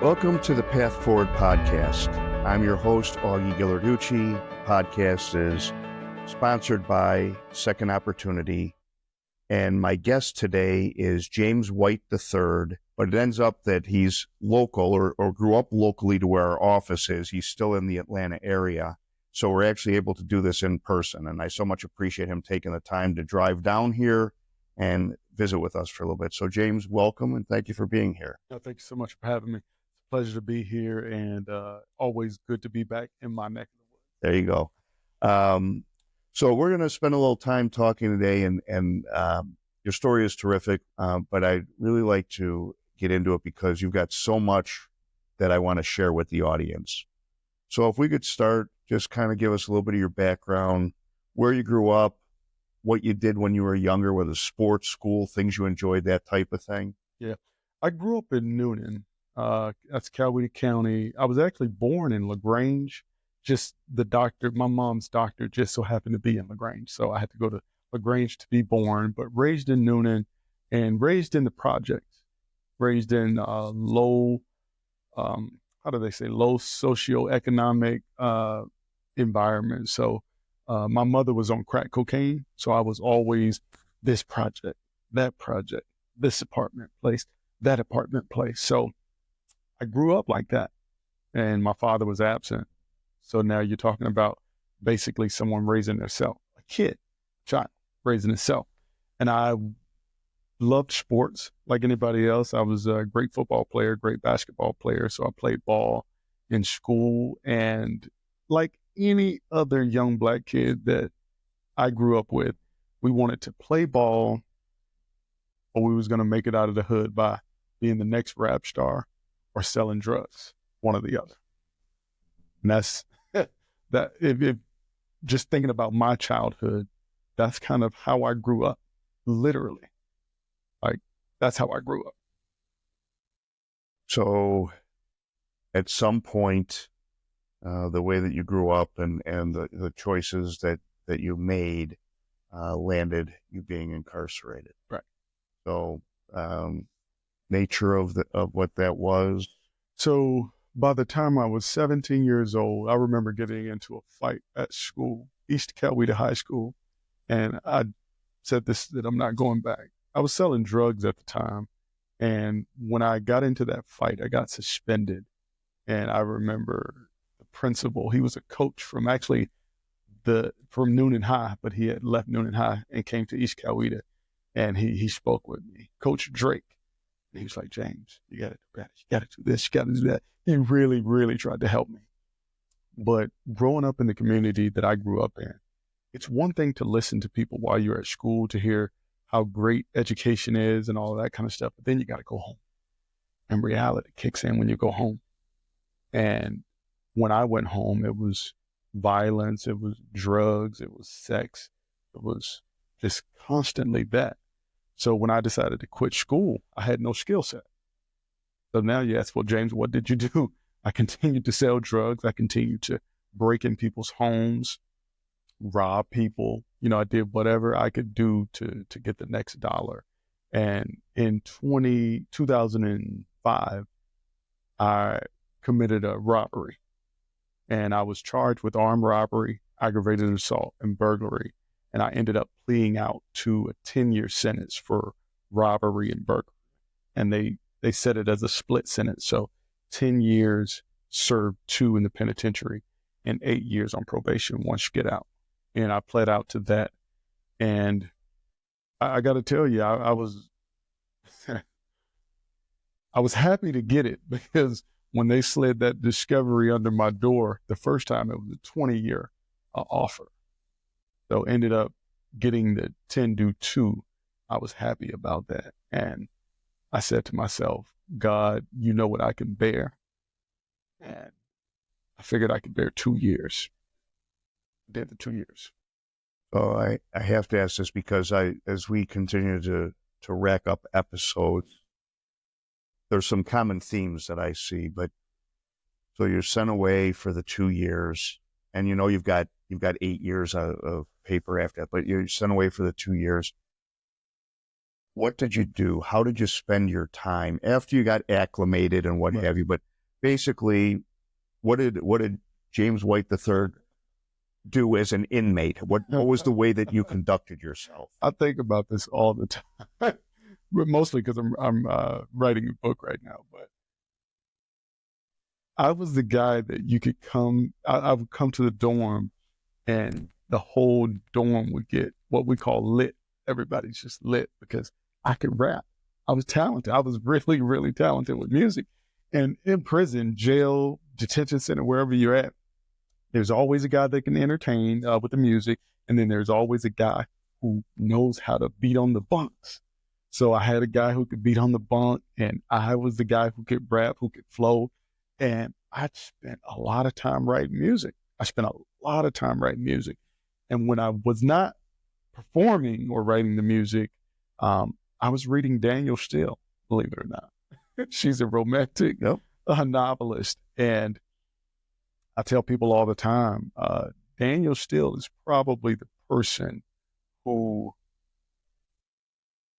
Welcome to the Path Forward podcast. I'm your host, Augie Ghilarducci. Podcast is sponsored by Second Opportunity. And my guest today is James White III, but it ends up that he's local or grew up locally to where our office is. He's still in the Atlanta area. So we're actually able to do this in person. And I so much appreciate him taking the time to drive down here and visit with us for a little bit. So James, welcome and thank you for being here. No, thank you so much for having me. It's a pleasure to be here and always good to be back in my neck of the woods. There you go. So we're going to spend a little time talking today, and your story is terrific, but I'd really like to get into it because you've got so much that I want to share with the audience. So if we could start, just kind of give us a little bit of your background, where you grew up, what you did when you were younger, whether sports, school, things you enjoyed, that type of thing. Yeah. I grew up in Noonan. That's Coweta County. I was actually born in LaGrange. Just my mom's doctor just so happened to be in LaGrange. So I had to go to LaGrange to be born, but raised in Noonan and raised in the projects, raised in low socioeconomic environment. So my mother was on crack cocaine. So I was always this project, that project, this apartment place, that apartment place. So I grew up like that and my father was absent. So now you're talking about basically someone raising themselves, a child raising himself. And I loved sports like anybody else. I was a great football player, great basketball player. So I played ball in school, and like any other young black kid that I grew up with, we wanted to play ball or we was going to make it out of the hood by being the next rap star or selling drugs, one or the other. And that's that. If just thinking about my childhood, that's kind of how I grew up, literally. Like, that's how I grew up. So at some point, the way that you grew up and the choices that you made landed you being incarcerated. Right. So nature of what that was. So by the time I was 17 years old, I remember getting into a fight at school, East Coweta High School. And I said that I'm not going back. I was selling drugs at the time. And when I got into that fight, I got suspended. And I remember the principal, he was a coach from Noonan High, but he had left Noonan High and came to East Coweta. And he spoke with me, Coach Drake. And he was like, James, you got to do better. You got to do this. You got to do that. He really, really tried to help me. But growing up in the community that I grew up in, it's one thing to listen to people while you're at school to hear how great education is and all of that kind of stuff. But then you got to go home. And reality kicks in when you go home. And when I went home, it was violence, it was drugs, it was sex. It was just constantly that. So when I decided to quit school, I had no skill set. So now you ask, well, James, what did you do? I continued to sell drugs. I continued to break in people's homes, rob people. I did whatever I could do to get the next dollar. And in 2005, I committed a robbery. And I was charged with armed robbery, aggravated assault, and burglary. And I ended up pleading out to a 10-year sentence for robbery and burglary. And they set it as a split sentence. So 10 years served 2 in the penitentiary and 8 years on probation once you get out. And I pled out to that. And I got to tell you, I was I was happy to get it because when they slid that discovery under my door the first time, it was a 20-year offer. So ended up getting the 10 do 2. I was happy about that. And I said to myself, God, you know what I can bear. And I figured I could bear 2 years. I did the 2 years. Oh, I have to ask this because as we continue to rack up episodes, there's some common themes that I see. But so you're sent away for the 2 years, and you've got 8 years of paper after that, but you're sent away for the 2 years. what did you do? How did you spend your time after you got acclimated and what Right. have you? But basically, what did James White III do as an inmate? What was the way that you conducted yourself? I think about this all the time, but mostly because I'm writing a book right now. But I was the guy that you could come. I would come to the dorm, and the whole dorm would get what we call lit. Everybody's just lit because I could rap. I was talented. I was really, really talented with music. And in prison, jail, detention center, wherever you're at, there's always a guy that can entertain with the music. And then there's always a guy who knows how to beat on the bunks. So I had a guy who could beat on the bunk, and I was the guy who could rap, who could flow. And I spent a lot of time writing music. I spent a lot of time writing music. And when I was not performing or writing the music, I was reading Daniel Steele, believe it or not. She's a romantic novelist. And I tell people all the time, Daniel Steele is probably the person who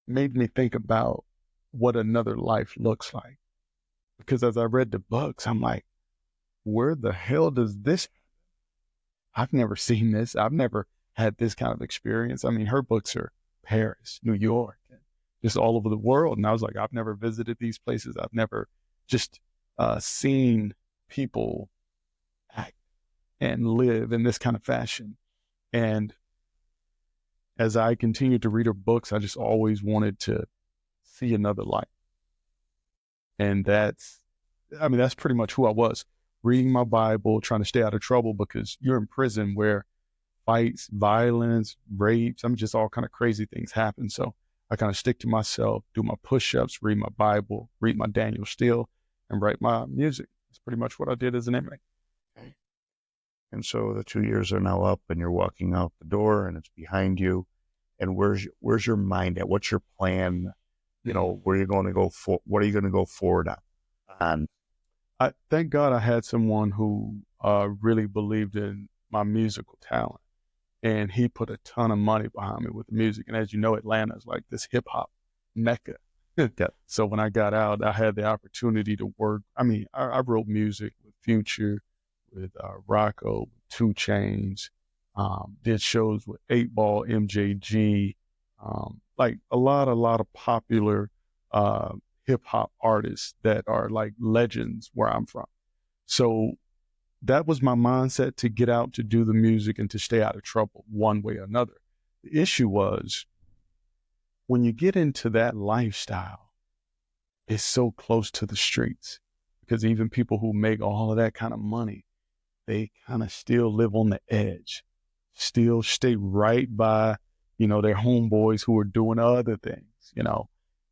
made me think about what another life looks like. Because as I read the books, I'm like, where the hell does this? I've never seen this. I've never had this kind of experience. I mean, her books are Paris, New York, and just all over the world. And I was like, I've never visited these places. I've never just seen people act and live in this kind of fashion. And as I continued to read her books, I just always wanted to see another life. And that's pretty much who I was. Reading my Bible, trying to stay out of trouble, because you're in prison where fights, violence, rapes, just all kind of crazy things happen. So I kind of stick to myself, do my push-ups, read my Bible, read my Daniel Steele, and write my music. That's pretty much what I did as an inmate. Okay. And so the 2 years are now up, and you're walking out the door, and it's behind you. And where's your mind at? What's your plan? Where are you going to go for? What are you going to go forward on? I thank God I had someone who really believed in my musical talent, and he put a ton of money behind me with the music. And as you know, Atlanta is like this hip hop mecca. So when I got out, I had the opportunity to work. I wrote music with Future, with Rocco, 2 Chainz, did shows with 8 Ball, MJG, like a lot of popular hip hop artists that are like legends where I'm from. So that was my mindset, to get out, to do the music, and to stay out of trouble one way or another. The issue was, when you get into that lifestyle, it's so close to the streets, because even people who make all of that kind of money, they kind of still live on the edge, still stay right by, their homeboys who are doing other things,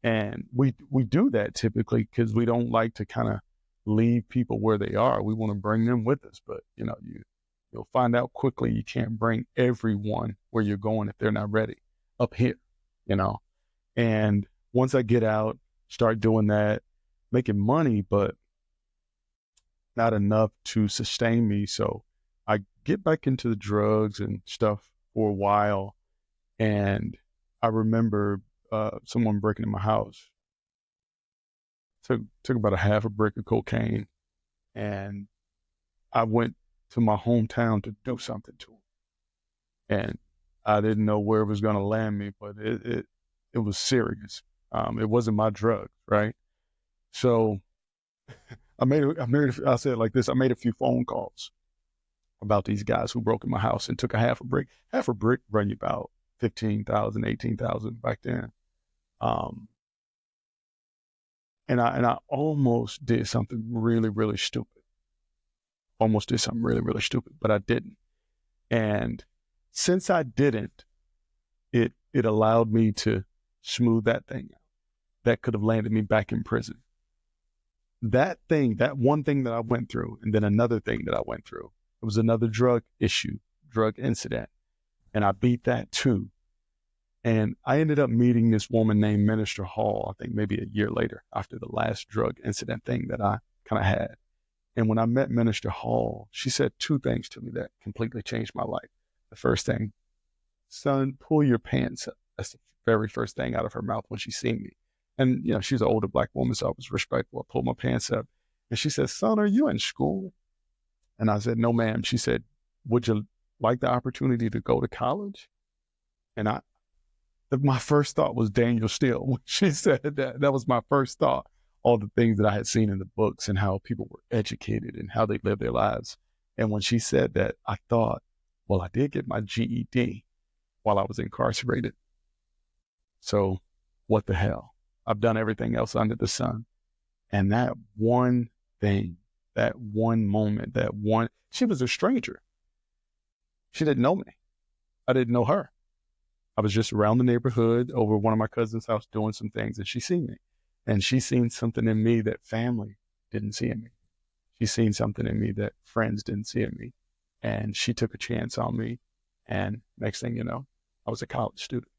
and we do that typically because we don't like to kind of leave people where they are. We want to bring them with us, but you'll find out quickly you can't bring everyone where you're going if they're not ready up here, And once I get out, start doing that, making money, but not enough to sustain me. So I get back into the drugs and stuff for a while. And I remember someone breaking in my house. Took about a half a brick of cocaine, and I went to my hometown to do something to him. And I didn't know where it was going to land me, but it was serious. It wasn't my drug, right? So I made a few phone calls about these guys who broke in my house and took a half a brick. Half a brick run you about 15,000, 18,000 back then. And I almost did something really, really stupid. But I didn't. And since I didn't, it allowed me to smooth that thing out. That could have landed me back in prison. That one thing that I went through, and then another thing that I went through, it was another drug incident. And I beat that too. And I ended up meeting this woman named Minister Hall, I think maybe a year later, after the last drug incident thing that I kind of had. And when I met Minister Hall, she said 2 things to me that completely changed my life. The first thing, son, pull your pants up. That's the very first thing out of her mouth when she seen me. And, she's an older Black woman, so I was respectful. I pulled my pants up. And she said, "Son, are you in school?" And I said, "No, ma'am." She said, "Would you like the opportunity to go to college?" And my first thought was Daniel Steele. When she said that was my first thought. All the things that I had seen in the books and how people were educated and how they lived their lives. And when she said that, I thought, well, I did get my GED while I was incarcerated. So what the hell? I've done everything else under the sun. And that one thing, that one moment, she was a stranger. She didn't know me. I didn't know her. I was just around the neighborhood over one of my cousin's house doing some things, and she seen me. And she seen something in me that family didn't see in me. She seen something in me that friends didn't see in me. And she took a chance on me. And next thing you know, I was a college student.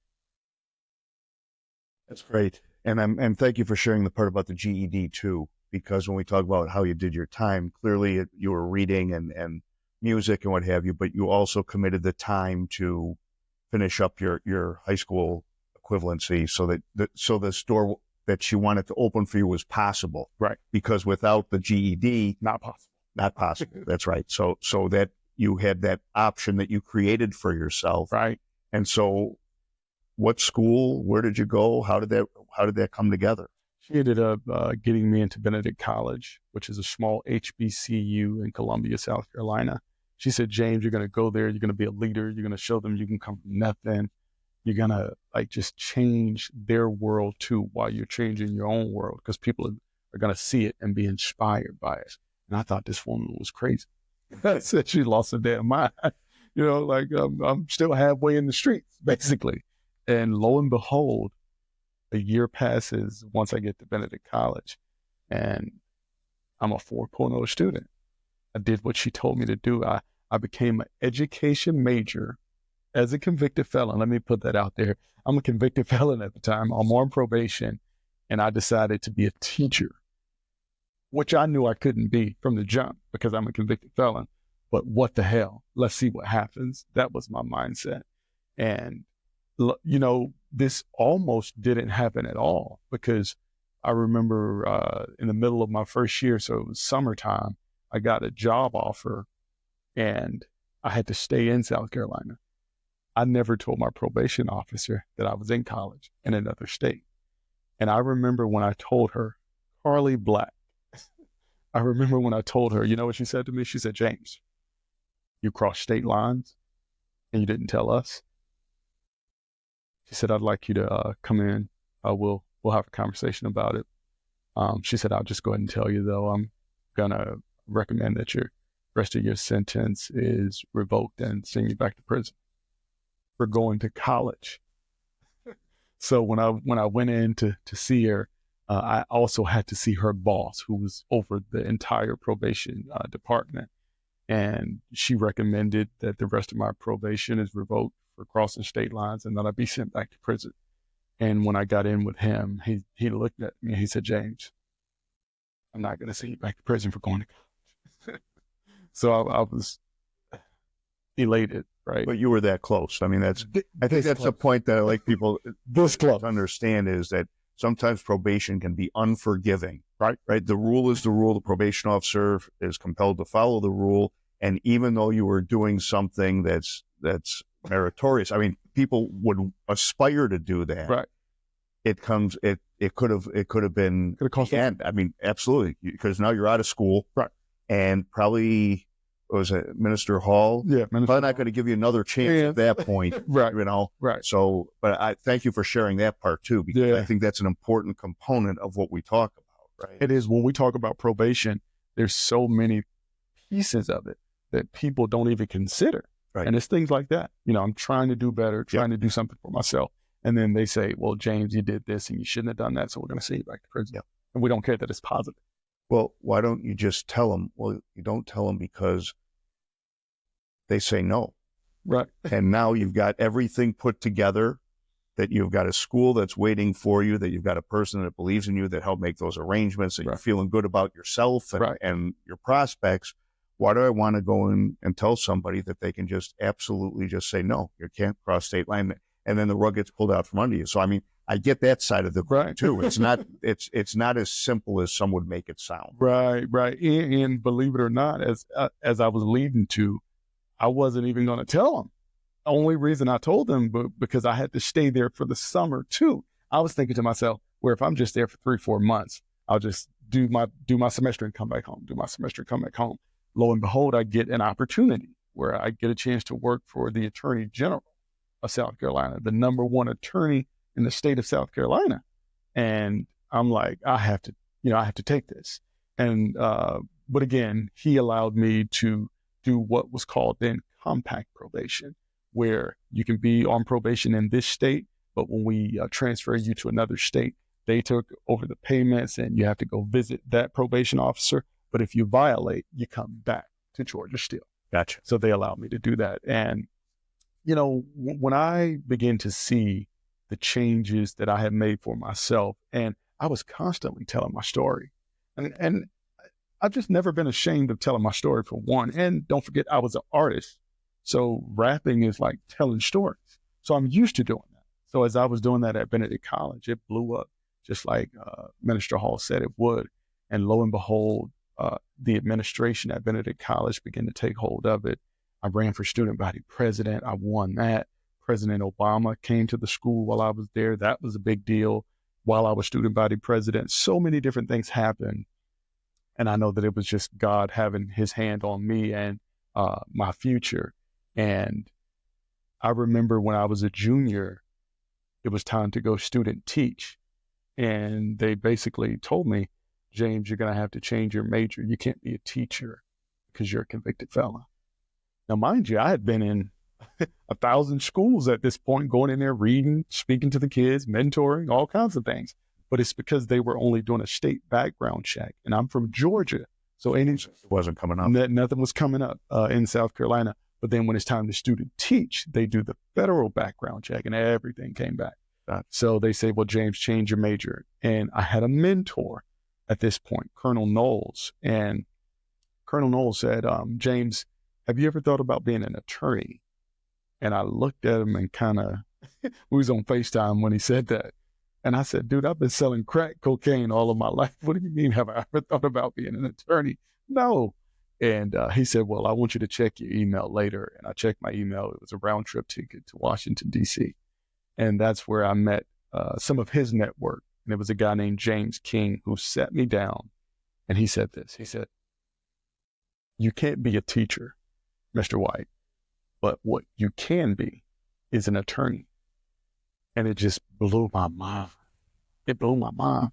That's great. And thank you for sharing the part about the GED too, because when we talk about how you did your time, clearly you were reading and music and what have you, but you also committed the time to finish up your high school equivalency so that the door that you wanted to open for you was possible. Right. Because without the GED, not possible. That's right. So that you had that option that you created for yourself. Right. And so what school, where did you go? How did that come together? She ended up getting me into Benedict College, which is a small HBCU in Columbia, South Carolina. She said, "James, you're going to go there. You're going to be a leader. You're going to show them you can come from nothing. You're going to just change their world too while you're changing your own world, because people are going to see it and be inspired by it." And I thought this woman was crazy. I said she lost her damn mind. I'm still halfway in the streets, basically. And lo and behold, a year passes once I get to Benedict College, and I'm a 4.0 student. I did what she told me to do. I became an education major as a convicted felon. Let me put that out there. I'm a convicted felon at the time. I'm on probation, and I decided to be a teacher, which I knew I couldn't be from the jump because I'm a convicted felon. But what the hell? Let's see what happens. That was my mindset. And, this almost didn't happen at all, because I remember in the middle of my first year, so it was summertime, I got a job offer and I had to stay in South Carolina. I never told my probation officer that I was in college in another state. And I remember when I told her, Carly Black, I remember when I told her, you know what she said to me? She said, "James, you crossed state lines and you didn't tell us." She said, "I'd like you to come in. We'll have a conversation about it." She said, "I'll just go ahead and tell you, though, I'm going to recommend that your rest of your sentence is revoked and send you back to prison for going to college." So when I went in to see her, I also had to see her boss, who was over the entire probation department. And she recommended that the rest of my probation is revoked for crossing state lines and that I be sent back to prison. And when I got in with him, he looked at me and he said, "James, I'm not going to send you back to prison for going to college." So I was elated, right? But you were that close. I mean, I think that's the point that I like people this close to understand, is that sometimes probation can be unforgiving, right? The rule is the rule. The probation officer is compelled to follow the rule. And even though you were doing something that's meritorious, I mean, people would aspire to do that. Right. It could have been cost the end. I mean, absolutely, because now you're out of school, right? And probably was it Minister Hall? Yeah, probably not going to give you another chance at that point, right? Right. So, but I thank you for sharing that part too, because I think that's an important component of what we talk about. Right. It is. When we talk about probation, there's so many pieces of it that people don't even consider. Right. And it's things like that. I'm trying to do better, trying to do something for myself. And then they say, "Well, James, you did this and you shouldn't have done that, so we're going to send you back to prison." Yep. And we don't care that it's positive. Well, why don't you just tell them? Well, you don't tell them because they say no. Right. And now you've got everything put together, that you've got a school that's waiting for you, that you've got a person that believes in you, that helped make those arrangements, that you're feeling good about yourself and your prospects. Why do I want to go in and tell somebody that they can just absolutely just say, "No, you can't cross state line"? and then the rug gets pulled out from under you. So, I mean, I get that side of the coin too. It's not as simple as some would make it sound. Right. And believe it or not, as I was leading to, I wasn't even going to tell them. The only reason I told them, because I had to stay there for the summer too. I was thinking to myself, where if I'm just there for 3-4 months, I'll just do my semester and come back home, do my semester and come back home. Lo and behold, I get an opportunity where I get a chance to work for the Attorney General of South Carolina, the number one attorney in the state of South Carolina. And I'm like, I have to take this. And, but again, he allowed me to do what was called then compact probation, where you can be on probation in this state, but when we transfer you to another state, they took over the payments and you have to go visit that probation officer. But if you violate, you come back to Georgia still. Gotcha. So they allowed me to do that. And, when I began to see the changes that I had made for myself, and I was constantly telling my story, and I've just never been ashamed of telling my story, for one. And don't forget, I was an artist. So rapping is like telling stories. So I'm used to doing that. So as I was doing that at Benedict College, it blew up just like Minister Hall said it would. And lo and behold, the administration at Benedict College began to take hold of it. I ran for student body president. I won that. President Obama came to the school while I was there. That was a big deal. While I was student body president, so many different things happened. And I know that it was just God having his hand on me and my future. And I remember when I was a junior, it was time to go student teach. And they basically told me, James, you're going to have to change your major. You can't be a teacher because you're a convicted felon. Now, mind you, I had been in 1,000 schools at this point, going in there, reading, speaking to the kids, mentoring, all kinds of things. But it's because they were only doing a state background check. And I'm from Georgia. So it wasn't coming up. Nothing was coming up in South Carolina. But then when it's time to student teach, they do the federal background check and everything came back. So they say, well, James, change your major. And I had a mentor at this point, Colonel Knowles. And Colonel Knowles said, James, have you ever thought about being an attorney? And I looked at him and kind of, we was on FaceTime when he said that. And I said, dude, I've been selling crack cocaine all of my life. What do you mean, have I ever thought about being an attorney? No. And he said, well, I want you to check your email later. And I checked my email. It was a round trip ticket to Washington, D.C. And that's where I met some of his network. And it was a guy named James King who sat me down. And he said this. He said, you can't be a teacher, Mr. White, but what you can be is an attorney. And it just blew my mind. It blew my mind.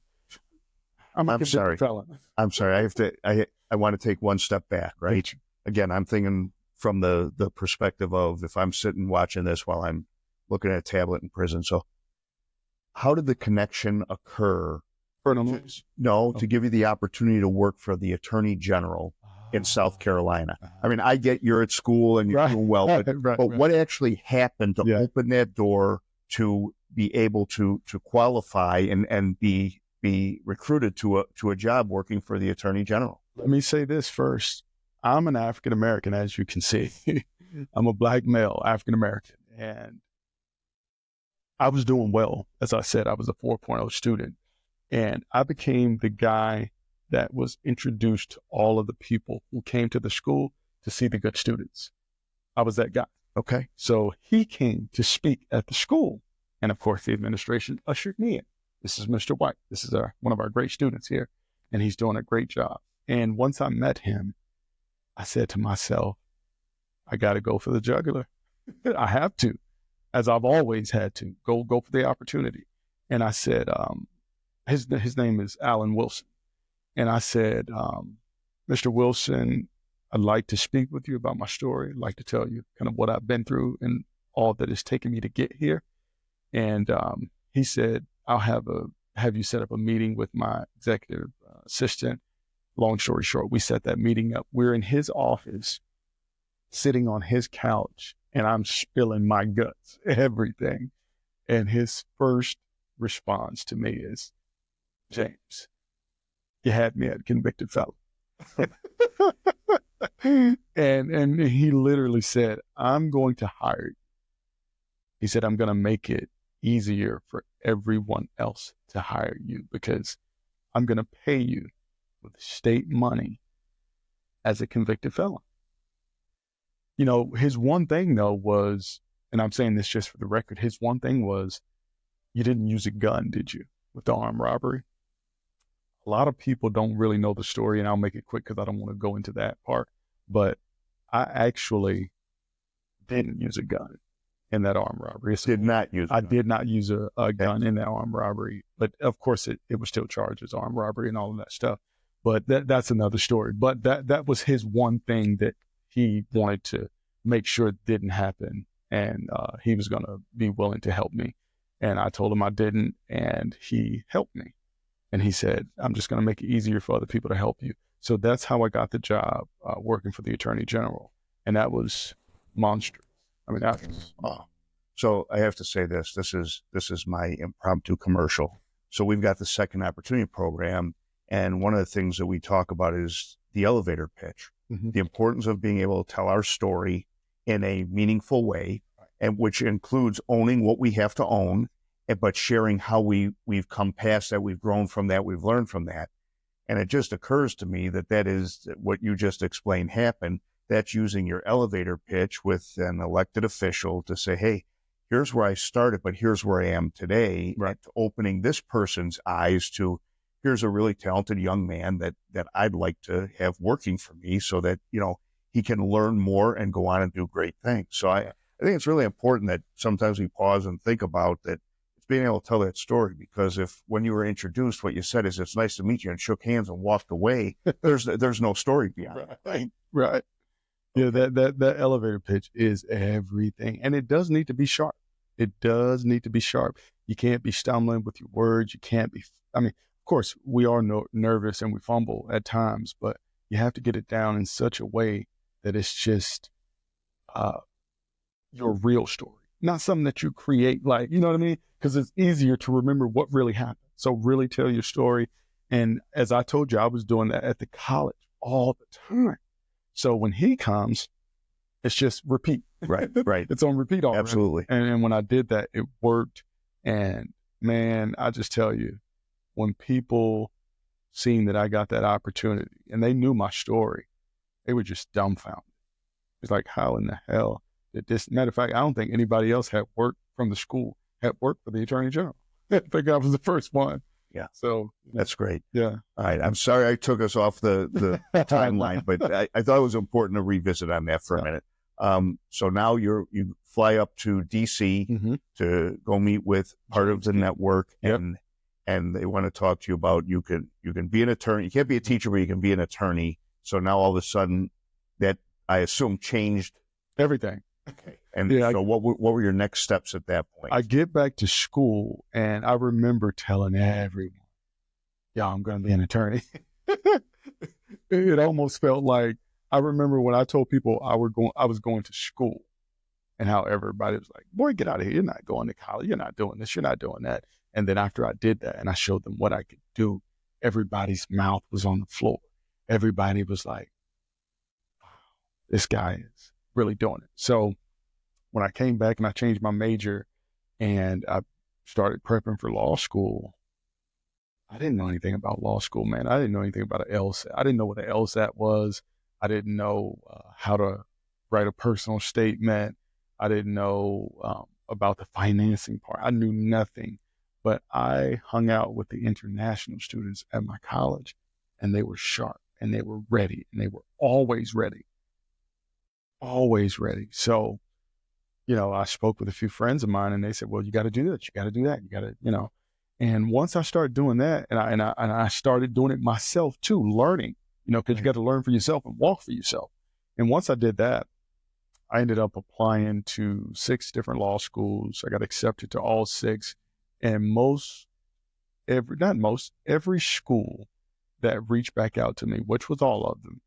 I'm sorry. I'm sorry. I want to take one step back, right? Again, I'm thinking from the perspective of if I'm sitting watching this while I'm looking at a tablet in prison. So how did the connection occur? To give you the opportunity to work for the Attorney General in South Carolina. I mean, I get you're at school and you're doing well, but what actually happened to open that door to be able to qualify and be recruited to a job working for the Attorney General? Let me say this first. I'm an African American, as you can see. I'm a Black male, African American, and I was doing well. As I said, I was a 4.0 student, and I became the guy that was introduced to all of the people who came to the school to see the good students. I was that guy. Okay. So he came to speak at the school. And of course, the administration ushered me in. This is Mr. White. This is one of our great students here. And he's doing a great job. And once I met him, I said to myself, I got to go for the jugular. I have to, as I've always had to, go for the opportunity. And I said, his name is Alan Wilson. And I said, Mr. Wilson, I'd like to speak with you about my story. I'd like to tell you kind of what I've been through and all that it's taken me to get here. And he said, I'll have you set up a meeting with my executive assistant. Long story short, we set that meeting up. We're in his office, sitting on his couch, and I'm spilling my guts, everything. And his first response to me is, James, you had me at convicted felon. and he literally said, I'm going to hire you He said, I'm going to make it easier for everyone else to hire you because I'm going to pay you with state money as a convicted felon. You know, his one thing though was, and I'm saying this just for the record, his one thing was, you didn't use a gun, did you, with the armed robbery? A lot of people don't really know the story, and I'll make it quick because I don't want to go into that part. But I actually didn't use a gun in that armed robbery. Did not use. I did not use a gun in that armed robbery, but of course it was still charged as armed robbery and all of that stuff. But that's another story. But that was his one thing that he wanted to make sure it didn't happen, and he was going to be willing to help me. And I told him I didn't, and he helped me. And he said, I'm just going to make it easier for other people to help you. So that's how I got the job working for the Attorney General. And that was monstrous. I mean, that was, So I have to say this is my impromptu commercial. So we've got the Second Opportunity Program, and one of the things that we talk about is the elevator pitch, the importance of being able to tell our story in a meaningful way, and which includes owning what we have to own, but sharing how we've come past that, we've grown from that, we've learned from that. And it just occurs to me that is what you just explained happened. That's using your elevator pitch with an elected official to say, hey, here's where I started, but here's where I am today. Right. Opening this person's eyes to, here's a really talented young man that I'd like to have working for me so that, you know, he can learn more and go on and do great things. So I think it's really important that sometimes we pause and think about that, being able to tell that story, because if when you were introduced, what you said is, it's nice to meet you, and shook hands and walked away, there's no story behind it. Right. Yeah, that elevator pitch is everything. And it does need to be sharp. It does need to be sharp. You can't be stumbling with your words. You can't be, I mean, of course, we are nervous and we fumble at times, but you have to get it down in such a way that it's just your real story. Not something that you create, like, you know what I mean? Because it's easier to remember what really happened. So really tell your story. And as I told you, I was doing that at the college all the time. So when he comes, it's just repeat. Right. It's on repeat already. Absolutely. And when I did that, it worked. And man, I just tell you, when people seen that I got that opportunity and they knew my story, they were just dumbfounded. It's like, how in the hell did this? Matter of fact, I don't think anybody else had worked from the school, had worked for the Attorney General. I think I was the first one. Yeah. So that's great. Yeah. All right. I'm sorry I took us off the timeline, but I thought it was important to revisit on that for a minute. So now you fly up to DC to go meet with part of the network, and they want to talk to you about, you can be an attorney. You can't be a teacher, but you can be an attorney. So now all of a sudden that, I assume, changed everything. Okay. And so what were your next steps at that point? I get back to school, and I remember telling everyone, yeah, I'm going to be an attorney. It almost felt like, I remember when I told people I was going to school, and how everybody was like, boy, get out of here. You're not going to college. You're not doing this. You're not doing that. And then after I did that and I showed them what I could do, everybody's mouth was on the floor. Everybody was like, wow, this guy is really doing it. So when I came back and I changed my major and I started prepping for law school, I didn't know anything about law school, man. I didn't know anything about an LSAT. I didn't know what an LSAT was. I didn't know how to write a personal statement. I didn't know about the financing part. I knew nothing, but I hung out with the international students at my college, and they were sharp and they were ready, and they were always ready. Always ready. So, you know, I spoke with a few friends of mine, and they said, well, you got to do this. You got to do that. You got to, you know, and once I started doing that, and I started doing it myself too, learning, you know, because you got to learn for yourself and walk for yourself. And once I did that, I ended up applying to 6 different law schools. I got accepted to all 6, and every school that reached back out to me, which was all of them,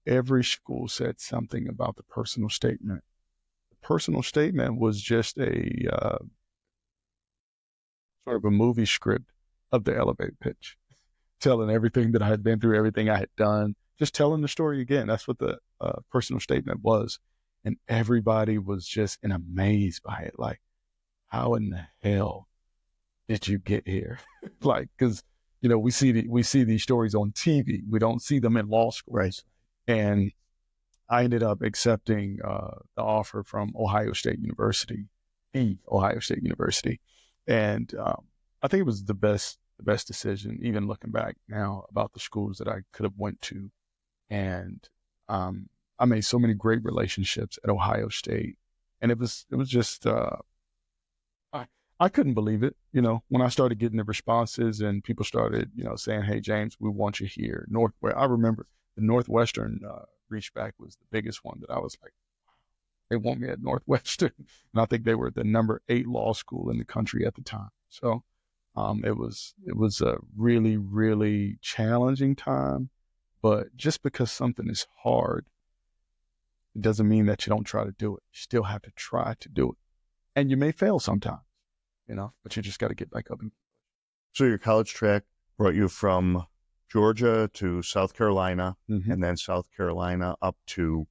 every school said something about the personal statement. The personal statement was just a sort of a movie script of the elevator pitch, telling everything that I had been through, everything I had done, just telling the story again. That's what the personal statement was. And everybody was just amazed by it. Like, how in the hell did you get here? Like, because, we see these stories on TV. We don't see them in law schools. Right. And I ended up accepting the offer from Ohio State University, and I think it was the best decision. Even looking back now about the schools that I could have went to, and I made so many great relationships at Ohio State, and it was just I couldn't believe it. When I started getting the responses and people started saying, "Hey James, we want you here." I remember the Northwestern reach back was the biggest one that I was like, they want me at Northwestern. And I think they were the number 8 law school in the country at the time. So it was a really, really challenging time. But just because something is hard, it doesn't mean that you don't try to do it. You still have to try to do it. And you may fail sometimes, but you just got to get back up. So your college track brought you from Georgia to South Carolina, Mm-hmm. and then South Carolina up to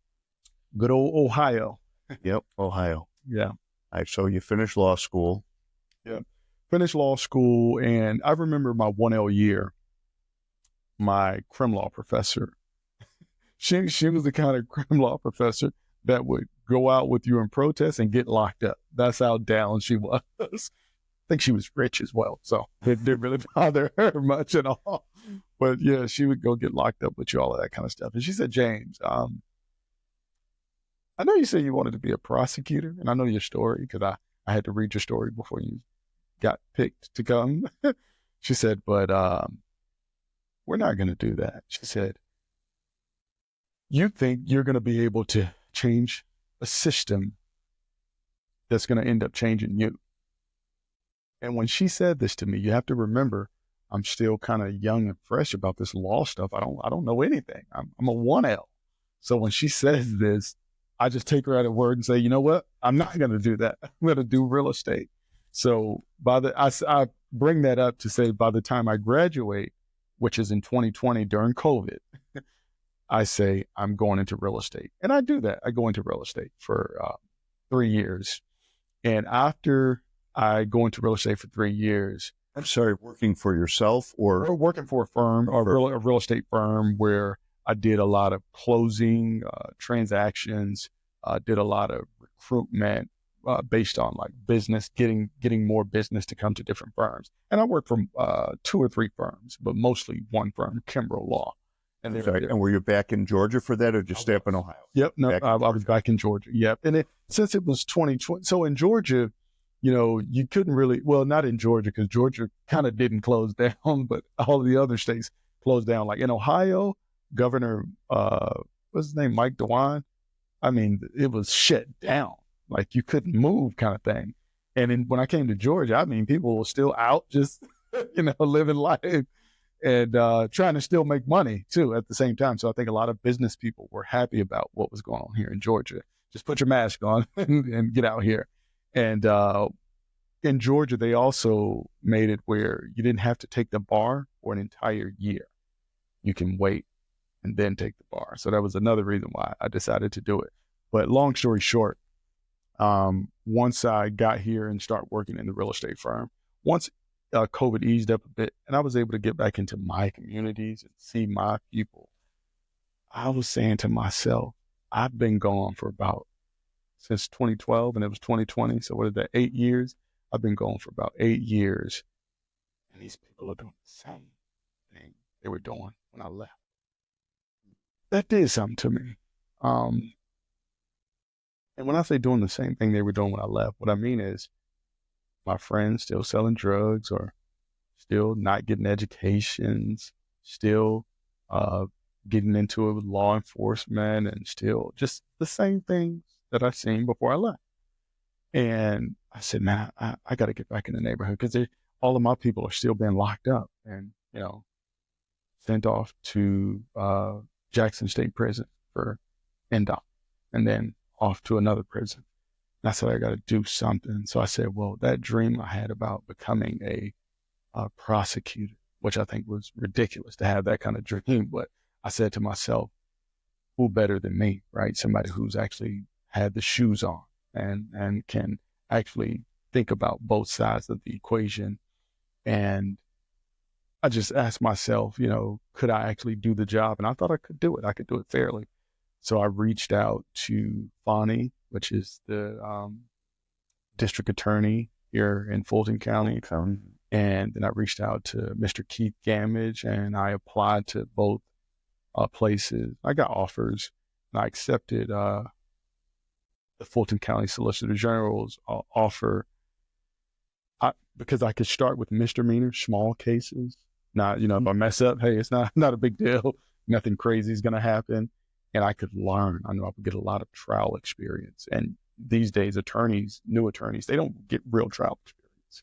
good old Ohio. Yep, Ohio. Yeah. All right, so you finished law school. Yeah. Finished law school, and I remember my 1L year, my crim law professor, she was the kind of crim law professor that would go out with you in protest and get locked up. That's how down she was. I think she was rich as well, so it didn't really bother her much at all. But yeah, she would go get locked up with you, all of that kind of stuff. And she said, "James, I know you said you wanted to be a prosecutor, and I know your story because I had to read your story before you got picked to come." She said, "But we're not going to do that." She said, "You think you're going to be able to change a system that's going to end up changing you." And when she said this to me, you have to remember, I'm still kind of young and fresh about this law stuff. I don't know anything. I'm a 1L. So when she says this, I just take her at her word and say, you know what? I'm not going to do that. I'm going to do real estate. So I bring that up to say by the time I graduate, which is in 2020 during COVID, I say I'm going into real estate. And I do that. I go into real estate for 3 years. And after I go into real estate for 3 years. I'm sorry, working for yourself or working for a firm, a real estate firm where I did a lot of closing transactions, did a lot of recruitment based on like business, getting more business to come to different firms. And I worked for 2 or 3 firms, but mostly one firm, Kimbrough Law. And were you back in Georgia for that, or just stay up in Ohio? Yep, no, I was back in Georgia. Yep, and since it was 2020, so in Georgia, you couldn't really, well, not in Georgia, because Georgia kind of didn't close down, but all of the other states closed down. Like in Ohio, Governor, what's his name, Mike DeWine? I mean, it was shut down. Like you couldn't move kind of thing. And then when I came to Georgia, I mean, people were still out just, living life and trying to still make money too at the same time. So I think a lot of business people were happy about what was going on here in Georgia. Just put your mask on and get out here. And in Georgia, they also made it where you didn't have to take the bar for an entire year. You can wait and then take the bar. So that was another reason why I decided to do it. But long story short, once I got here and start working in the real estate firm, once COVID eased up a bit and I was able to get back into my communities and see my people, I was saying to myself, I've been gone for about since 2012 and it was 2020. So what is that, 8 years? I've been gone for about 8 years. And these people are doing the same thing they were doing when I left. That did something to me. And when I say doing the same thing they were doing when I left, what I mean is my friends still selling drugs or still not getting educations, still getting into it with law enforcement and still just the same things that I seen before I left. And I said, man, I got to get back in the neighborhood because all of my people are still being locked up and, sent off to Jackson State Prison for NDOC and then off to another prison. And I said, I got to do something. So I said, well, that dream I had about becoming a prosecutor, which I think was ridiculous to have that kind of dream. But I said to myself, who better than me, right? Somebody who's actually had the shoes on and can actually think about both sides of the equation. And I just asked myself, could I actually do the job? And I thought I could do it. I could do it fairly. So I reached out to Fonnie, which is the district attorney here in Fulton County. And then I reached out to Mr. Keith Gamage, and I applied to both places. I got offers, and I accepted the Fulton County Solicitor General's offer because I could start with misdemeanor, small cases. Not, if I mess up, hey, it's not a big deal. Nothing crazy is going to happen. And I could learn. I know I would get a lot of trial experience. And these days, new attorneys, they don't get real trial experience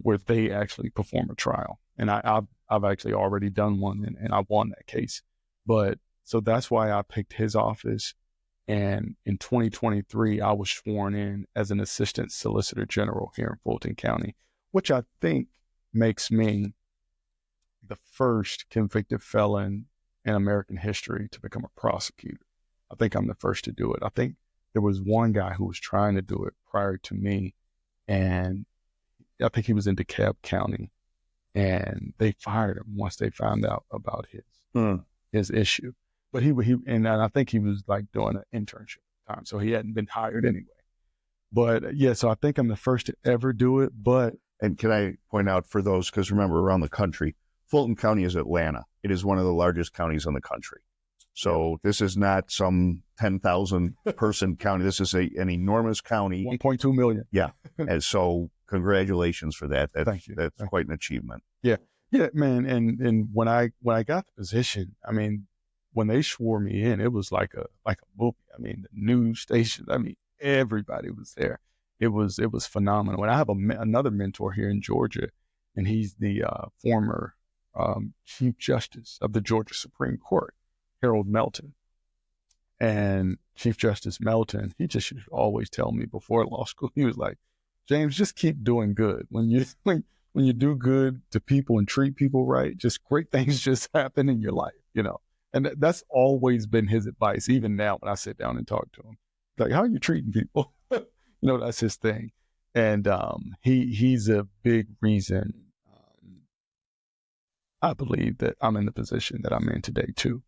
where they actually perform a trial. And I've actually already done one, and I won that case. But so that's why I picked his office. And in 2023, I was sworn in as an assistant solicitor general here in Fulton County, which I think makes me the first convicted felon in American history to become a prosecutor. I think I'm the first to do it. I think there was one guy who was trying to do it prior to me, and I think he was in DeKalb County, and they fired him once they found out about his issue. But and I think he was like doing an internship at the time, so he hadn't been hired anyway. But yeah, so I think I'm the first to ever do it. And can I point out for those, because remember, around the country, Fulton County is Atlanta. It is one of the largest counties in the country. So this is not some 10,000 person county. This is an enormous county. 1.2 million. Yeah. And so congratulations for that. Thank you. That's quite an achievement. Yeah. Yeah, man. And when I got the position, I mean, when they swore me in, it was like a movie. I mean, the news stations, everybody was there. It was phenomenal. And I have another mentor here in Georgia, and he's the former Chief Justice of the Georgia Supreme Court, Harold Melton. And Chief Justice Melton, he just used to always tell me before law school, he was like, James, just keep doing good. When you do good to people and treat people right, just great things just happen in your life, And that's always been his advice, even now when I sit down and talk to him. Like, how are you treating people? That's his thing. And he's a big reason I believe that I'm in the position that I'm in today too.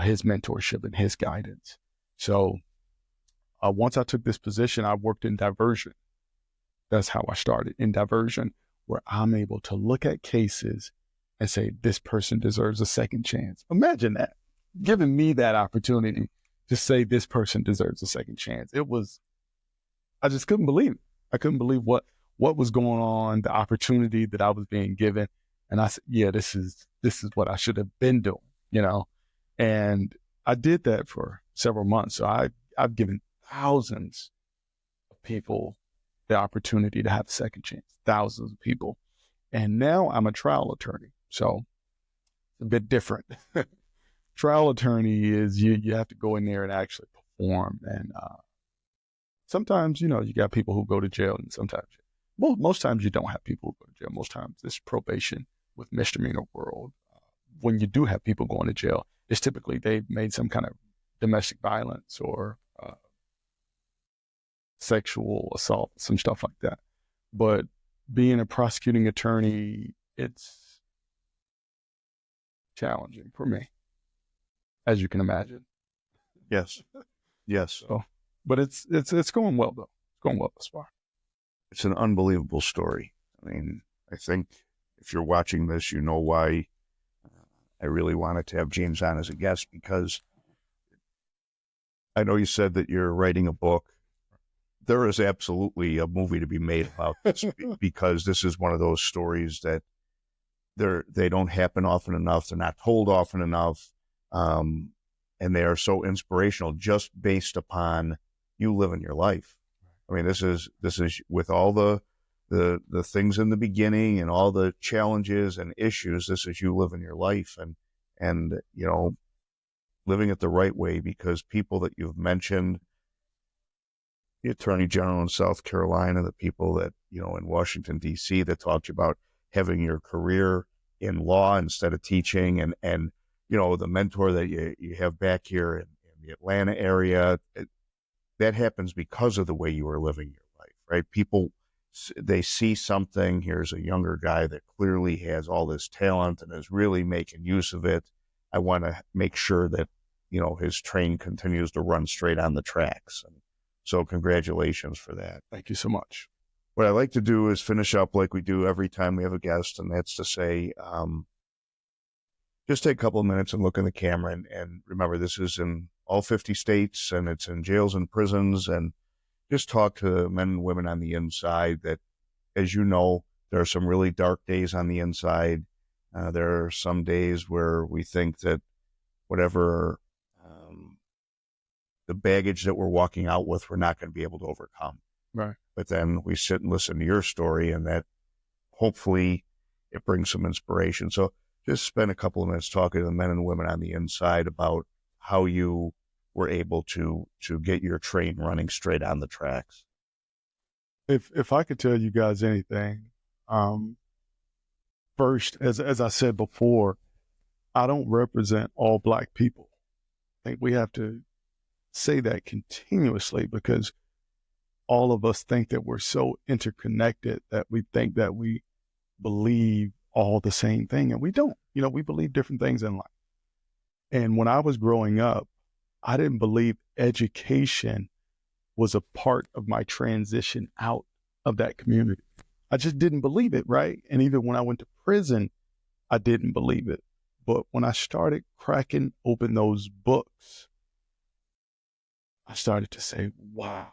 His mentorship and his guidance. So once I took this position, I worked in diversion. That's how I started, in diversion, where I'm able to look at cases and say, this person deserves a second chance. Imagine that, giving me that opportunity to say this person deserves a second chance. I just couldn't believe it. I couldn't believe what was going on, the opportunity that I was being given. And I said, yeah, this is what I should have been doing, And I did that for several months. So I've given thousands of people the opportunity to have a second chance, thousands of people. And now I'm a trial attorney. So it's a bit different. Trial attorney is you have to go in there and actually perform. And sometimes, you got people who go to jail, and sometimes, most times you don't have people who go to jail. Most times it's probation with misdemeanor world. When you do have people going to jail, it's typically they've made some kind of domestic violence or sexual assault, some stuff like that. But being a prosecuting attorney, it's challenging for me, as you can imagine. Yes. So, but it's going well though. It's going well thus far. It's an unbelievable story. I think if you're watching this, you know why I really wanted to have James on as a guest, because I know you said that you're writing a book. There is absolutely a movie to be made about this because this is one of those stories that they don't happen often enough. They're not told often enough. And they are so inspirational just based upon you living your life. This is with all the things in the beginning and all the challenges and issues. This is you living your life and living it the right way, because people that you've mentioned, the Attorney General in South Carolina, the people that, in Washington, D.C., that talked about having your career in law instead of teaching, and the mentor that you have back here in the Atlanta area, that happens because of the way you are living your life, right? People they see something. Here's a younger guy that clearly has all this talent and is really making use of it. I want to make sure that, his train continues to run straight on the tracks. And so congratulations for that. Thank you so much. What I like to do is finish up like we do every time we have a guest, and that's to say, just take a couple of minutes and look in the camera, and remember, this is in all 50 states, and it's in jails and prisons, and just talk to men and women on the inside that, as you know, there are some really dark days on the inside. There are some days where we think that whatever the baggage that we're walking out with, we're not going to be able to overcome. Right. But then we sit and listen to your story, and that hopefully it brings some inspiration. So just spend a couple of minutes talking to the men and women on the inside about how you were able to get your train running straight on the tracks. If I could tell you guys anything, first, as I said before, I don't represent all Black people. I think we have to say that continuously, because all of us think that we're so interconnected that we think that we believe all the same thing, and we don't. We believe different things in life. And when I was growing up, I didn't believe education was a part of my transition out of that community. I just didn't believe it, right? And even when I went to prison, I didn't believe it. But when I started cracking open those books, I started to say, wow,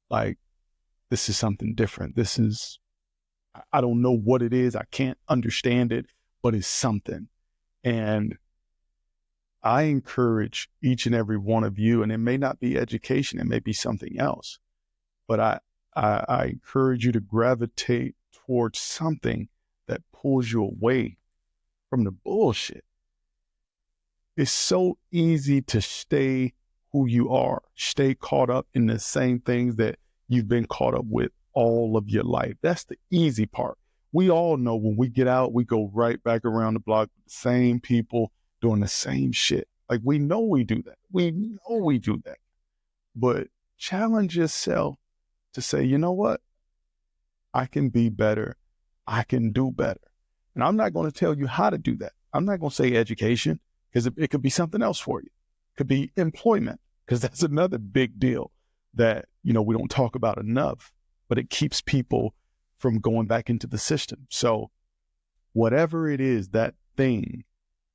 like, this is something different. I don't know what it is. I can't understand it, but it's something. And I encourage each and every one of you, and it may not be education, it may be something else, but I encourage you to gravitate towards something that pulls you away from the bullshit. It's so easy to stay who you are, stay caught up in the same things that you've been caught up with all of your life. That's the easy part. We all know when we get out, we go right back around the block with the same people doing the same shit. Like, we know we do that. We know we do that. But challenge yourself to say, you know what? I can be better. I can do better. And I'm not going to tell you how to do that. I'm not going to say education, because it could be something else for you. It could be employment, because that's another big deal that, we don't talk about enough, but it keeps people from going back into the system. So whatever it is, that thing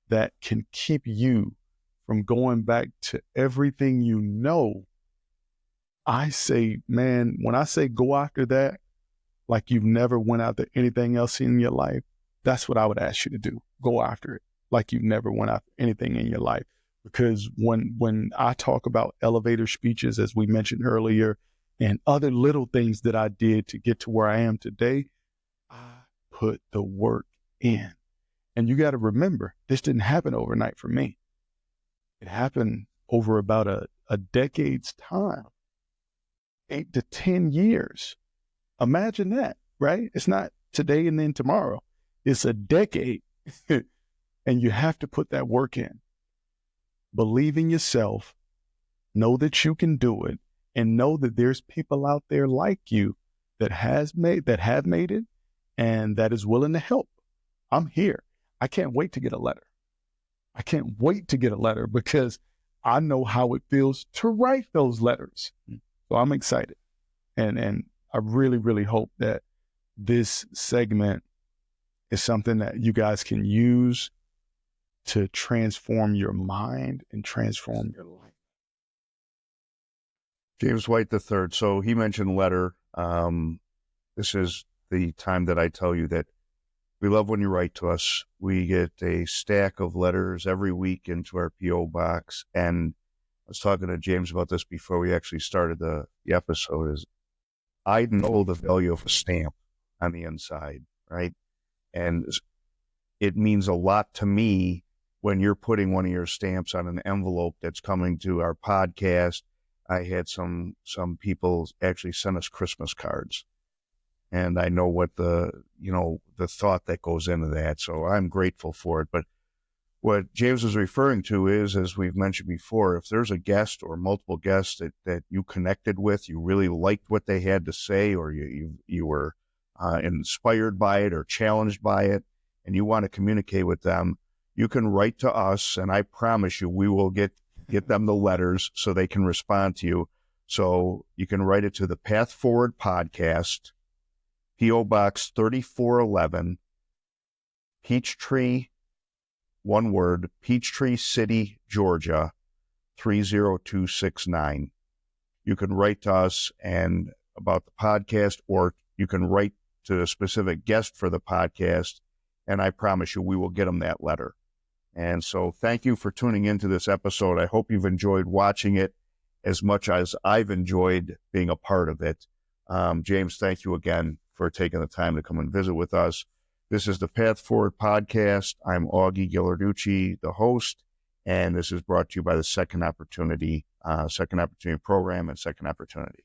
that can keep you from going back to everything you know, I say, man, when I say go after that, like you've never went after anything else in your life, that's what I would ask you to do. Go after it like you've never went after anything in your life. Because when I talk about elevator speeches, as we mentioned earlier, and other little things that I did to get to where I am today, I put the work in. And you got to remember, this didn't happen overnight for me. It happened over about a decade's time, 8 to 10 years. Imagine that, right? It's not today and then tomorrow. It's a decade. And you have to put that work in. Believe in yourself, know that you can do it, and know that there's people out there like you that have made it, and that is willing to help. I'm here. I can't wait to get a letter. I can't wait to get a letter, because I know how it feels to write those letters. So I'm excited. And I really, really hope that this segment is something that you guys can use to transform your mind and transform your life. James White III. So he mentioned letter. This is the time that I tell you that we love when you write to us. We get a stack of letters every week into our P.O. box. And I was talking to James about this before we actually started the episode, is I know the value of a stamp on the inside, right? And it means a lot to me when you're putting one of your stamps on an envelope that's coming to our podcast. I had some people actually send us Christmas cards, and I know what the thought that goes into that. So I'm grateful for it. But What James is referring to is, as we've mentioned before, if there's a guest or multiple guests that you connected with, you really liked what they had to say, or you were inspired by it or challenged by it, and you want to communicate with them, you can write to us, and I promise you we will get them the letters so they can respond to you. So you can write it to the Path Forward Podcast, P.O. Box 3411, Peachtree, one word, Peachtree City, Georgia, 30269. You can write to us and about the podcast, or you can write to a specific guest for the podcast, and I promise you we will get them that letter. And so thank you for tuning into this episode. I hope you've enjoyed watching it as much as I've enjoyed being a part of it. James, thank you again for taking the time to come and visit with us. This is the Path Forward Podcast. I'm Augie Ghilarducci, the host, and this is brought to you by the Second Opportunity Program and Second Opportunity.